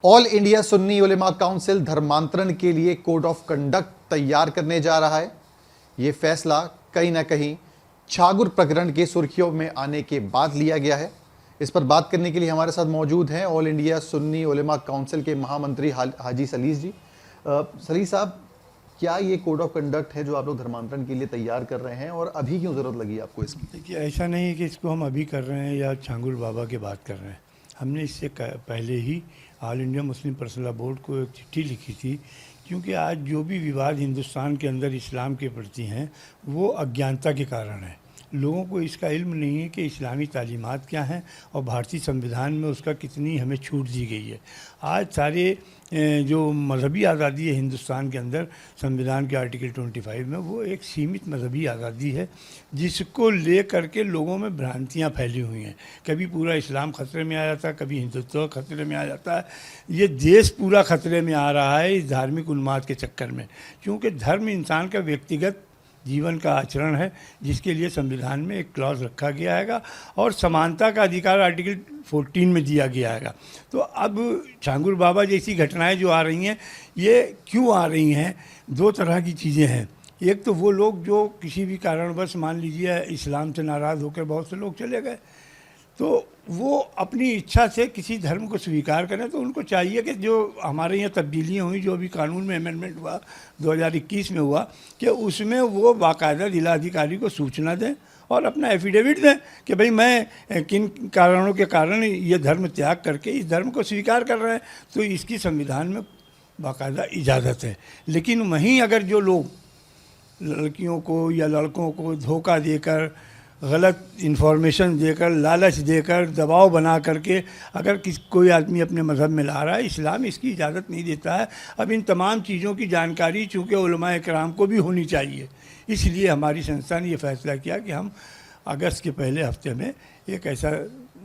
All India Sunni उलेमा council धर्मांतरण के लिए कोड ऑफ कंडक्ट तैयार करने जा रहा है। यह फैसला कहीं ना कहीं छागुर प्रकरण के सुर्खियों में आने के बाद लिया गया है। इस पर बात करने के लिए हमारे साथ मौजूद हैं ऑल इंडिया सुन्नी उलेमा काउंसिल के महामंत्री हाजी सलीस जी। सलीस साहब, क्या ये कोड ऑफ कंडक्ट है जो आप लोग धर्मांतरण के लिए तैयार कर रहे हैं, और अभी क्यों ज़रूरत लगी आपको इसकी? देखिए, ऐसा नहीं है कि इसको हम अभी कर रहे हैं या छांगुर बाबा की बात कर रहे हैं। हमने इससे पहले ही All India Muslim Personal Board को एक चिट्ठी लिखी थी, क्योंकि आज जो भी विवाद हिंदुस्तान के अंदर इस्लाम के प्रति हैं वो अज्ञानता के कारण है। लोगों को इसका इल्म नहीं है कि इस्लामी तालीमात क्या हैं और भारतीय संविधान में उसका कितनी हमें छूट दी गई है। आज सारे जो मजहबी आज़ादी है हिंदुस्तान के अंदर, संविधान के आर्टिकल 25 में, वो एक सीमित मजहबी आज़ादी है जिसको ले करके लोगों में भ्रांतियाँ फैली हुई हैं। कभी पूरा इस्लाम खतरे में आ जाता है, कभी हिंदुत्व खतरे में आ जाता है। ये देश पूरा खतरे में आ रहा है इस धार्मिक उन्माद के चक्कर में, क्योंकि धर्म इंसान का व्यक्तिगत जीवन का आचरण है जिसके लिए संविधान में एक क्लॉज रखा गया है और समानता का अधिकार आर्टिकल 14 में दिया गया है। तो अब छांगुर बाबा जैसी घटनाएं जो आ रही हैं, ये क्यों आ रही हैं? दो तरह की चीज़ें हैं। एक तो वो लोग जो किसी भी कारणवश, मान लीजिए इस्लाम से नाराज़ होकर बहुत से लोग चले गए, तो वो अपनी इच्छा से किसी धर्म को स्वीकार करें, तो उनको चाहिए कि जो हमारे यहाँ तब्दीलियाँ हुई, जो अभी कानून में अमेंडमेंट हुआ 2021 में हुआ, कि उसमें वो बाकायदा जिलाधिकारी को सूचना दें और अपना एफिडेविट दें कि भाई मैं किन कारणों के कारण ये धर्म त्याग करके इस धर्म को स्वीकार कर रहे हैं। तो इसकी संविधान में बाकायदा इजाज़त है। लेकिन वहीं अगर जो लोग लड़कियों को या लड़कों को धोखा देकर, गलत इन्फॉर्मेशन देकर, लालच देकर, दबाव बना करके अगर कोई आदमी अपने मज़हब में ला रहा है, इस्लाम इसकी इजाज़त नहीं देता है। अब इन तमाम चीज़ों की जानकारी चूँकि उलमाए किराम को भी होनी चाहिए, इसलिए हमारी संस्था ने ये फ़ैसला किया कि हम अगस्त के पहले हफ्ते में एक ऐसा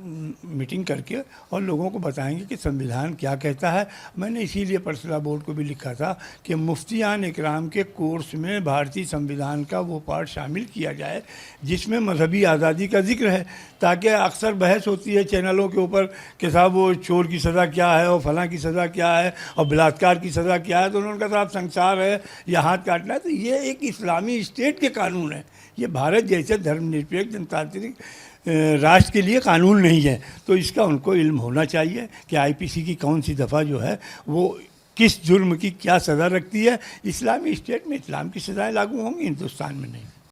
मीटिंग करके और लोगों को बताएंगे कि संविधान क्या कहता है। मैंने इसीलिए पर्सनल बोर्ड को भी लिखा था कि मुफ्तियान इकराम के कोर्स में भारतीय संविधान का वो पार्ट शामिल किया जाए जिसमें मजहबी आज़ादी का जिक्र है, ताकि अक्सर बहस होती है चैनलों के ऊपर कि साहब वो चोर की सज़ा क्या है और फलां की सज़ा क्या है और बलात्कार की सज़ा क्या है, तो उन्होंने कहा साहब संसार है या हाथ काटना है। तो ये एक इस्लामी स्टेट के कानून है, ये भारत जैसे धर्मनिरपेक्ष जनतांत्रिक राष्ट्र के लिए कानून नहीं है। तो इसका उनको इल्म होना चाहिए कि आईपीसी की कौन सी दफ़ा जो है वो किस जुर्म की क्या सज़ा रखती है। इस्लामी स्टेट में इस्लाम की सज़ाएं लागू होंगी, हिंदुस्तान में नहीं।